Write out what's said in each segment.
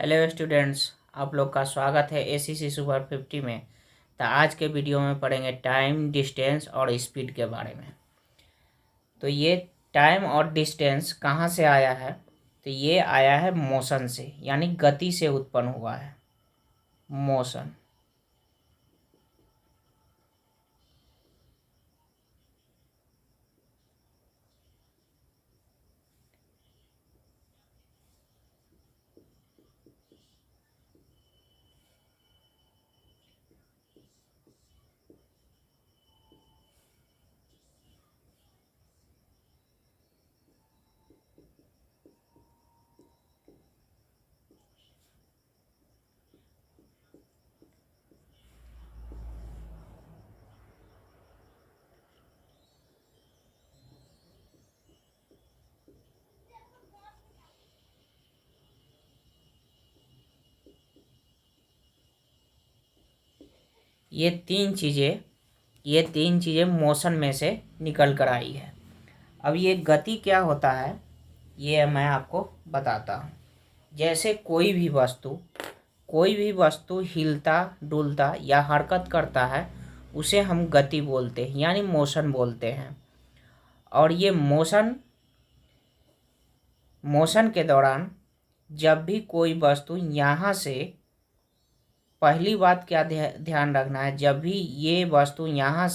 Hello students, आप लोग का स्वागत है एसीसी सुपर 50 में। तो आज के वीडियो में पढ़ेंगे टाइम, डिस्टेंस और स्पीड के बारे में। तो ये टाइम और डिस्टेंस कहाँ से आया है? तो ये आया है मोशन से, यानी गति से उत्पन्न हुआ है मोशन। ये तीन चीज़ें मोशन में से निकल कर आई है। अब ये गति क्या होता है ये मैं आपको बताता हूँ। जैसे कोई भी वस्तु हिलता डुलता या हरकत करता है उसे हम गति बोलते हैं, यानी मोशन बोलते हैं। और ये मोशन के दौरान जब भी कोई वस्तु यहाँ से, पहली बात क्या ध्यान रखना है, जब भी ये वस्तु यहाँ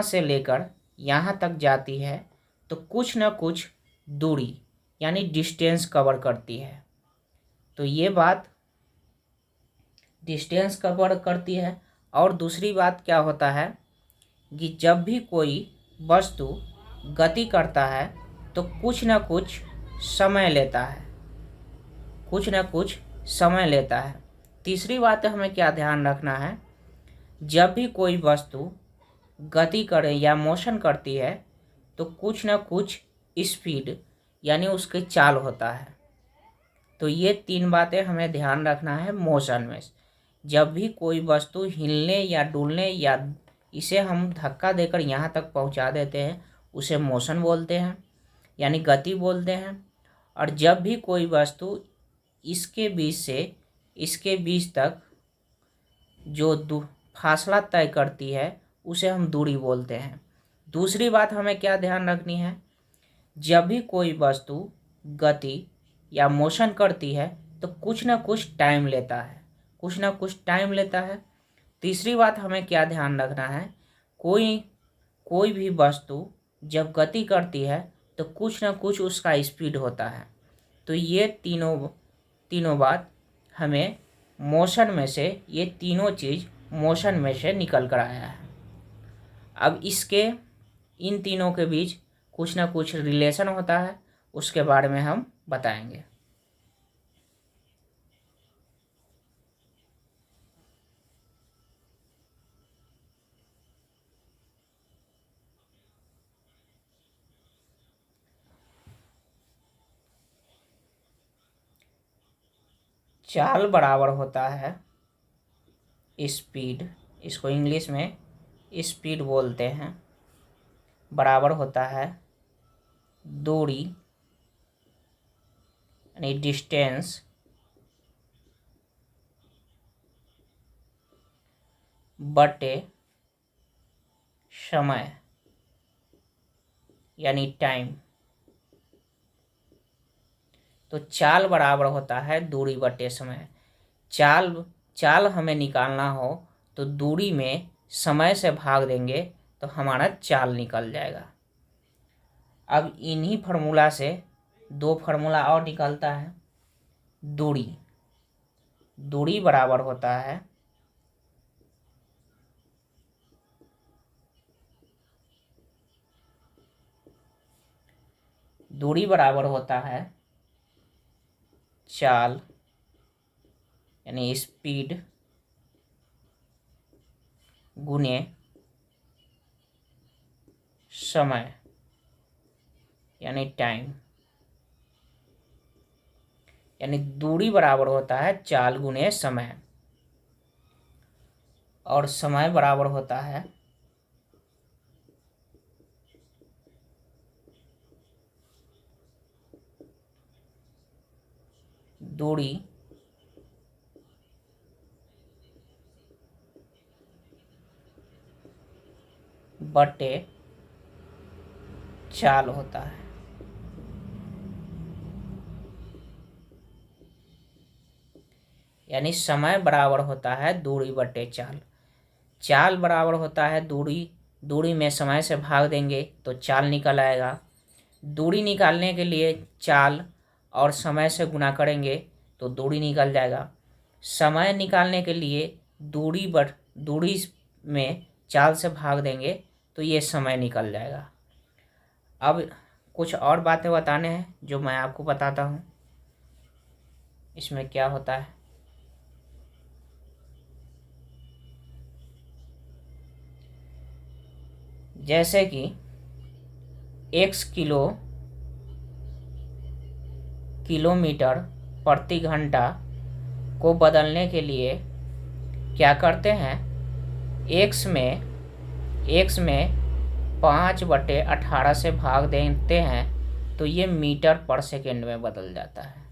से लेकर यहाँ तक जाती है तो कुछ न कुछ दूरी यानी डिस्टेंस कवर करती है। तो ये बात डिस्टेंस कवर करती है। और दूसरी बात क्या होता है कि जब भी कोई वस्तु गति करता है तो कुछ न कुछ समय लेता है। तीसरी बात हमें क्या ध्यान रखना है, जब भी कोई वस्तु गति करे या मोशन करती है तो कुछ न कुछ स्पीड यानी उसकी चाल होता है। तो ये तीन बातें हमें ध्यान रखना है मोशन में। जब भी कोई वस्तु हिलने या डुलने या इसे हम धक्का देकर यहाँ तक पहुँचा देते हैं उसे मोशन बोलते हैं, यानी गति बोलते हैं। और जब भी कोई वस्तु इसके बीच से इसके बीच तक जो फासला तय करती है उसे हम दूरी बोलते हैं। दूसरी बात हमें क्या ध्यान रखनी है, जब भी कोई वस्तु गति या मोशन करती है तो कुछ ना कुछ टाइम लेता है। तीसरी बात हमें क्या ध्यान रखना है, कोई भी वस्तु जब गति करती है तो कुछ ना कुछ उसका स्पीड होता है। तो ये तीनों बात हमें ये तीनों चीज़ मोशन में से निकल कर आया है। अब इन तीनों के बीच कुछ ना कुछ रिलेशन होता है, उसके बारे में हम बताएंगे। चाल बराबर होता है स्पीड, इसको इंग्लिश में स्पीड बोलते हैं, बराबर होता है दूरी यानी डिस्टेंस बटे समय यानी टाइम। तो चाल बराबर होता है दूरी बटे समय। चाल हमें निकालना हो तो दूरी में समय से भाग देंगे तो हमारा चाल निकल जाएगा। अब इन्हीं फार्मूला से दो फार्मूला और निकलता है। दूरी बराबर होता है चाल यानी स्पीड गुने समय यानी टाइम। यानी दूरी बराबर होता है चाल गुने समय, और समय बराबर होता है दूरी बटे चाल होता है। यानी समय बराबर होता है दूरी बटे चाल। चाल बराबर होता है दूरी, दूरी में समय से भाग देंगे तो चाल निकल आएगा। दूरी निकालने के लिए चाल और समय से गुना करेंगे तो दूरी निकल जाएगा। समय निकालने के लिए दूरी में चाल से भाग देंगे तो ये समय निकल जाएगा। अब कुछ और बातें बताने हैं जो मैं आपको बताता हूँ इसमें क्या होता है। जैसे कि x किलोमीटर प्रति घंटा को बदलने के लिए क्या करते हैं, x में 5/18 से भाग देते हैं तो ये मीटर पर सेकेंड में बदल जाता है।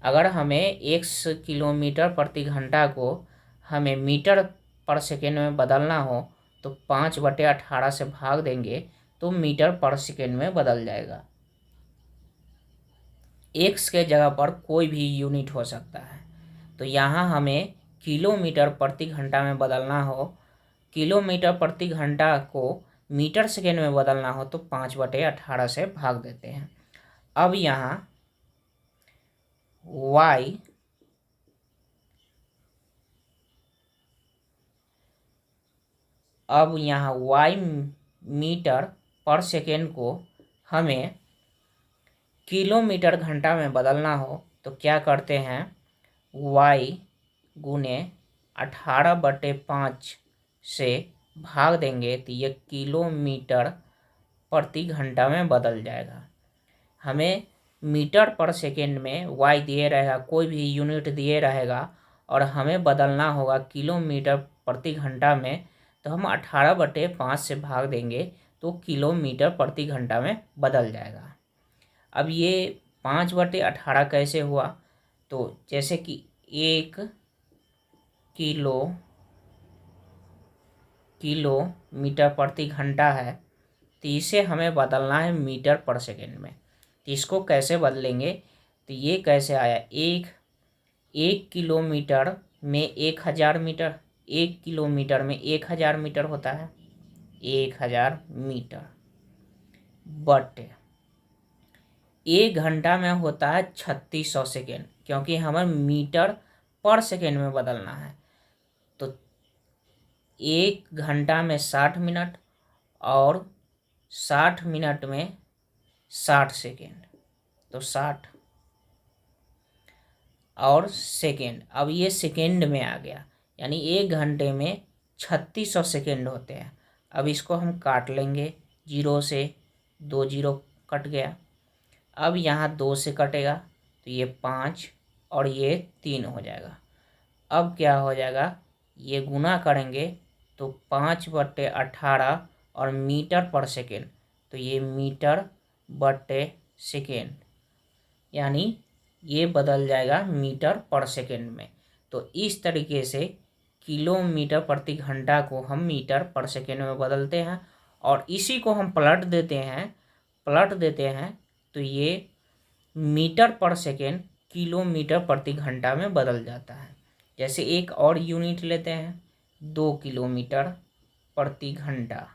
अगर हमें x किलोमीटर प्रति घंटा को हमें मीटर पर सेकेंड में बदलना हो तो 5/18 से भाग देंगे तो मीटर पर सेकेंड में बदल जाएगा। x के जगह पर कोई भी यूनिट हो सकता है, तो यहाँ हमें किलोमीटर प्रति घंटा में बदलना हो, किलोमीटर प्रति घंटा को मीटर सेकेंड में बदलना हो तो 5/18 से भाग देते हैं। अब यहाँ y मीटर पर सेकेंड को हमें किलोमीटर घंटा में बदलना हो तो क्या करते हैं, y गुने 18/5 से भाग देंगे तो ये किलोमीटर प्रति घंटा में बदल जाएगा। हमें मीटर पर सेकेंड में y दिए रहेगा, कोई भी यूनिट दिए रहेगा और हमें बदलना होगा किलोमीटर प्रति घंटा में, तो हम 18/5 से भाग देंगे तो किलोमीटर प्रति घंटा में बदल जाएगा। अब ये 5/18 कैसे हुआ, तो जैसे कि 1 किलोमीटर प्रति घंटा है तो इसे हमें बदलना है मीटर पर सेकेंड में। तो इसको कैसे बदलेंगे, तो ये कैसे आया, एक किलोमीटर में 1000 मीटर, 1 किलोमीटर में 1000 मीटर होता है, 1000 मीटर बटे 1 घंटा में होता है 3600 सेकेंड, क्योंकि हमें मीटर पर सेकेंड में बदलना है। तो 1 घंटा में 60 मिनट और 60 मिनट में 60 सेकेंड, तो 60 और सेकेंड, अब ये सेकेंड में आ गया, यानी 1 घंटे में 3600 सेकेंड होते हैं। अब इसको हम काट लेंगे, 0 से 2 0 कट गया। अब यहाँ 2 से कटेगा तो ये 5 और ये 3 हो जाएगा। अब क्या हो जाएगा, ये गुना करेंगे तो 5/18 और मीटर पर सेकेंड, तो ये मीटर बटे सेकेंड, यानी ये बदल जाएगा मीटर पर सेकेंड में। तो इस तरीके से किलोमीटर प्रति घंटा को हम मीटर पर सेकेंड में बदलते हैं और इसी को हम पलट देते हैं तो ये मीटर पर सेकेंड किलोमीटर प्रति घंटा में बदल जाता है। जैसे एक और यूनिट लेते हैं, 2 किलोमीटर प्रति घंटा।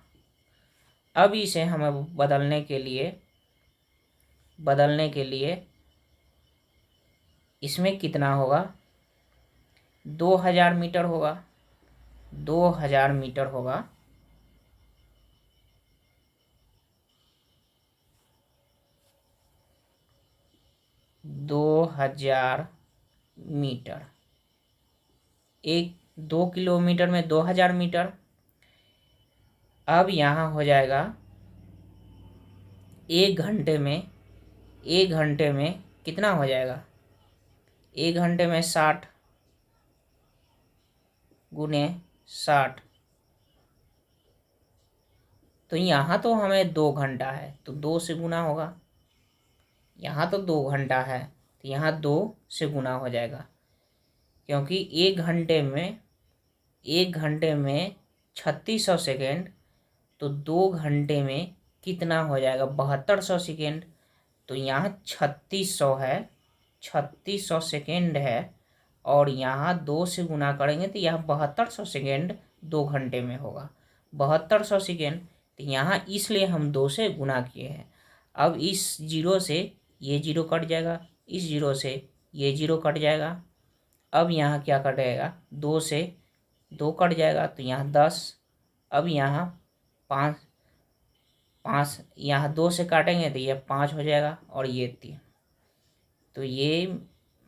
अब इसे हमें बदलने के लिए इसमें कितना होगा, 2000 मीटर होगा, 2000 मीटर होगा। मीटर, 2 किलोमीटर में 2000 मीटर। अब यहाँ हो जाएगा 1 घंटे में कितना हो जाएगा, 1 घंटे में 60 गुने 60, तो यहाँ तो हमें 2 घंटा है तो 2 से गुना होगा। यहाँ तो 2 घंटा है तो यहाँ 2 से गुना हो जाएगा, क्योंकि एक घंटे में 3600 सेकेंड, तो 2 घंटे में कितना हो जाएगा 7200 सेकेंड। तो यहाँ 3600 है, 3600 सेकेंड है, और यहाँ 2 से गुना करेंगे तो यहाँ 7200 सेकेंड 2 घंटे में होगा, 7200 सेकेंड। तो यहाँ इसलिए हम 2 से गुना किए हैं। अब इस जीरो से ये जीरो कट जाएगा, इस जीरो से ये जीरो कट जाएगा। अब यहाँ क्या कटेगा, 2 से 2 कट जाएगा, तो यहाँ 10। अब यहाँ 5 यहाँ 2 से काटेंगे तो ये 5 हो जाएगा, और ये 3। तो ये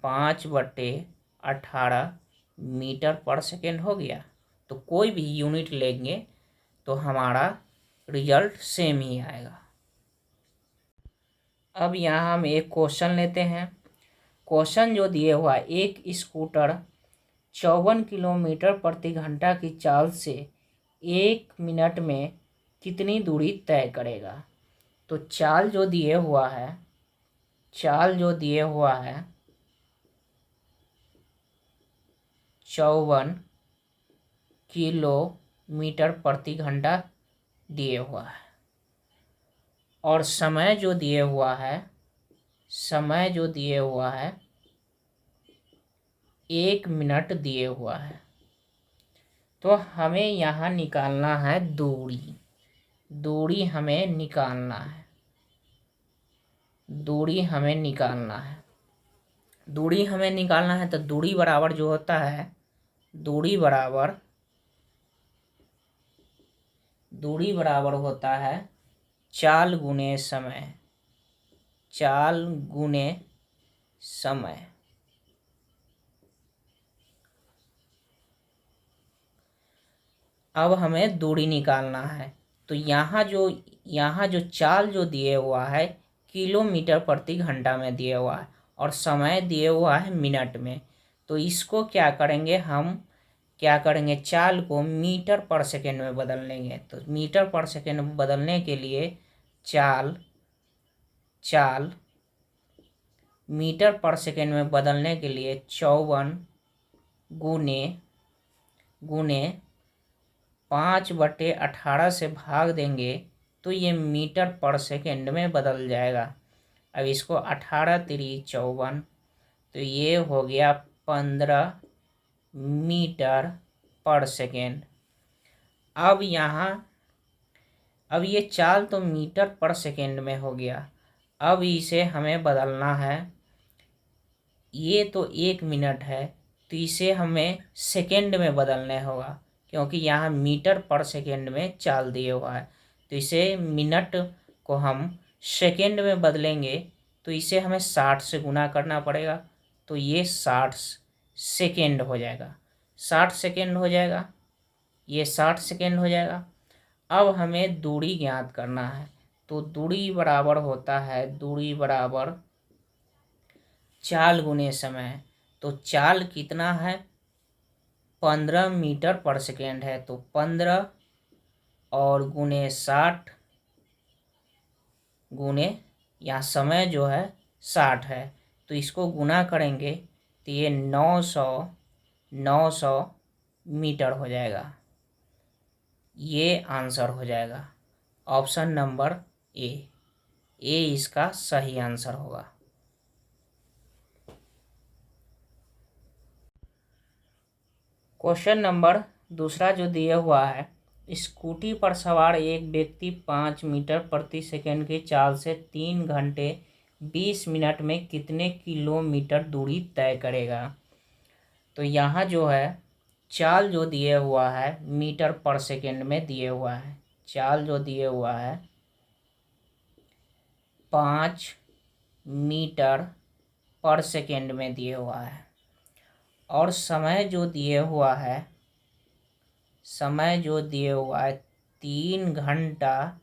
5/18 मीटर पर सेकेंड हो गया। तो कोई भी यूनिट लेंगे तो हमारा रिजल्ट सेम ही आएगा। अब यहाँ हम एक क्वेश्चन लेते हैं। क्वेश्चन जो दिए हुआ है, एक स्कूटर 54 किलोमीटर प्रति घंटा की चाल से 1 मिनट में कितनी दूरी तय करेगा। तो चाल जो दिए हुआ है 54 किलोमीटर प्रति घंटा दिए हुआ है, और समय जो दिए हुआ है 1 मिनट दिए हुआ है। तो हमें यहाँ निकालना है दूरी हमें निकालना है। दूरी हमें निकालना है तो दूरी बराबर जो होता है, दूरी बराबर होता है चाल गुने समय। अब हमें दूरी निकालना है, तो यहाँ जो चाल जो दिए हुआ है किलोमीटर प्रति घंटा में दिए हुआ है, और समय दिए हुआ है मिनट में। तो इसको क्या करेंगे, चाल को मीटर पर सेकेंड में बदल लेंगे। तो मीटर पर सेकेंड में बदलने के लिए चाल मीटर पर सेकेंड में बदलने के लिए 54 गुने 5/18 से भाग देंगे तो ये मीटर पर सेकेंड में बदल जाएगा। अब इसको 18 3 54, तो ये हो गया 15 मीटर पर सेकेंड। अब ये चाल तो मीटर पर सेकेंड में हो गया। अब इसे हमें बदलना है, ये तो 1 मिनट है, तो इसे हमें सेकेंड में बदलने होगा, क्योंकि यहाँ मीटर पर सेकेंड में चाल दिए हुआ है। तो इसे मिनट को हम सेकेंड में बदलेंगे, तो इसे हमें 60 से गुना करना पड़ेगा। तो ये 60 सेकेंड हो जाएगा, 60 सेकेंड हो जाएगा, ये 60 सेकेंड हो जाएगा। अब हमें दूरी ज्ञात करना है, तो दूरी बराबर चाल गुने समय। तो चाल कितना है, 15 मीटर पर सेकेंड है, तो 15 और गुने 60 गुने, यहाँ समय जो है 60 है, तो इसको गुना करेंगे तो ये 900 मीटर हो जाएगा। ये आंसर हो जाएगा ऑप्शन नंबर ए इसका सही आंसर होगा। क्वेश्चन नंबर दूसरा जो दिया हुआ है, स्कूटी पर सवार एक व्यक्ति 5 मीटर प्रति सेकंड की चाल से 3 घंटे 20 मिनट में कितने किलोमीटर दूरी तय करेगा। तो यहाँ जो है चाल जो दिए हुआ है मीटर पर सेकंड में दिए हुआ है, चाल जो दिए हुआ है 5 मीटर पर सेकंड में दिए हुआ है, और समय जो दिए हुआ है 3 घंटा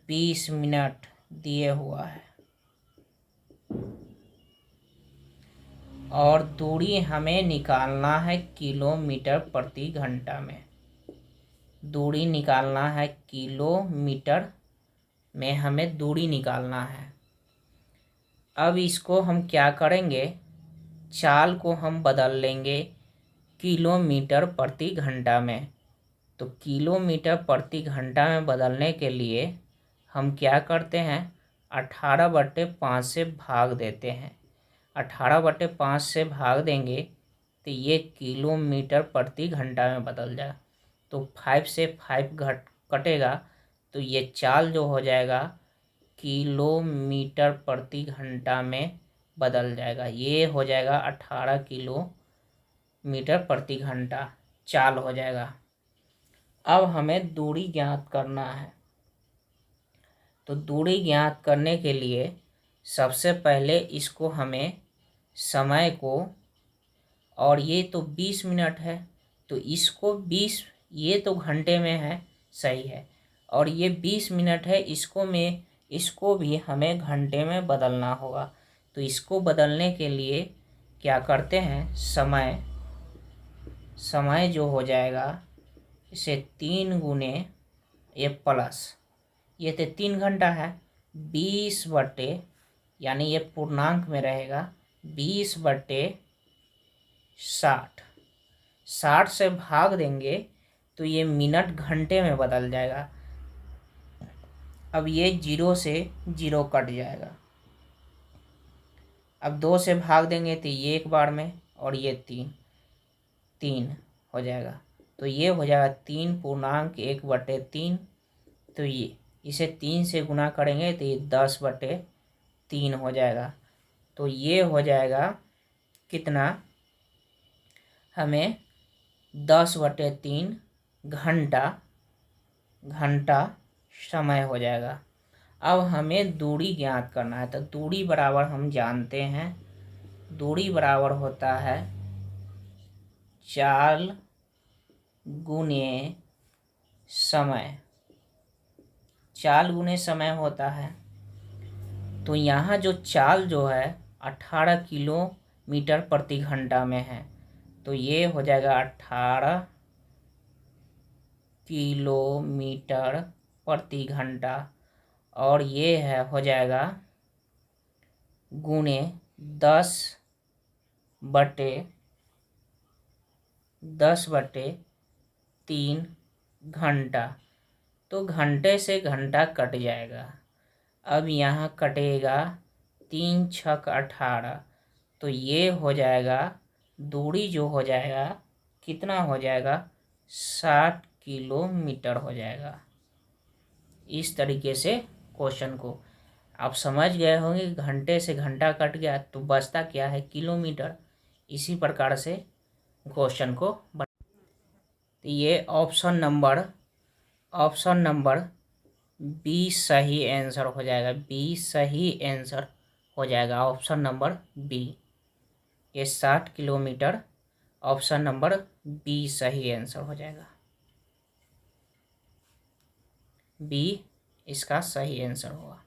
20 मिनट दिए हुआ है, और दूरी हमें निकालना है किलोमीटर प्रति घंटा में। दूरी निकालना है किलोमीटर में हमें दूरी निकालना है। अब इसको हम क्या करेंगे, चाल को हम बदल लेंगे किलोमीटर प्रति घंटा में। तो किलोमीटर प्रति घंटा में बदलने के लिए हम क्या करते हैं, 18/5 से भाग देते हैं। 18/5 से भाग देंगे तो ये किलोमीटर प्रति घंटा में बदल जाएगा। तो 5 से 5 घट कटेगा तो ये चाल जो हो जाएगा किलोमीटर प्रति घंटा में बदल जाएगा। ये हो जाएगा 18 किलोमीटर प्रति घंटा चाल हो जाएगा। अब हमें दूरी ज्ञात करना है। तो दूरी ज्ञात करने के लिए सबसे पहले इसको हमें समय को, और ये तो 20 मिनट है तो इसको 20, ये तो घंटे में है, सही है, और ये 20 मिनट है, इसको भी हमें घंटे में बदलना होगा। तो इसको बदलने के लिए क्या करते हैं, समय जो हो जाएगा इसे 3 गुने ये प्लस, ये तो 3 घंटा है, 20 बटे, यानी ये पूर्णांक में रहेगा, 20/60। 60 से भाग देंगे तो ये मिनट घंटे में बदल जाएगा। अब ये 0 से 0 कट जाएगा। अब 2 से भाग देंगे तो ये एक बार में, और ये 3 हो जाएगा। तो ये हो जाएगा 3/1/3। तो ये इसे 3 से गुना करेंगे तो ये 10/3 हो जाएगा। तो ये हो जाएगा कितना, हमें 10/3 घंटा समय हो जाएगा। अब हमें दूरी ज्ञात करना है। तो दूरी बराबर हम जानते हैं, दूरी बराबर होता है चाल गुने समय। चाल गुने समय होता है। तो यहाँ जो चाल जो है 18 किलोमीटर प्रति घंटा में है, तो ये हो जाएगा 18 किलोमीटर प्रति घंटा, और ये है हो जाएगा गुने 10/3 घंटा। तो घंटे से घंटा कट जाएगा। अब यहाँ कटेगा 3 छक 18, तो ये हो जाएगा दूरी जो हो जाएगा कितना हो जाएगा, 60 किलोमीटर हो जाएगा। इस तरीके से क्वेश्चन को आप समझ गए होंगे। घंटे से घंटा कट गया तो बचता क्या है, किलोमीटर। इसी प्रकार से क्वेश्चन को तो ये ऑप्शन नंबर बी सही आंसर हो जाएगा। बी सही आंसर हो जाएगा, ऑप्शन नंबर बी, ये 60 किलोमीटर, ऑप्शन नंबर बी सही आंसर हो जाएगा। बी इसका सही आंसर होगा।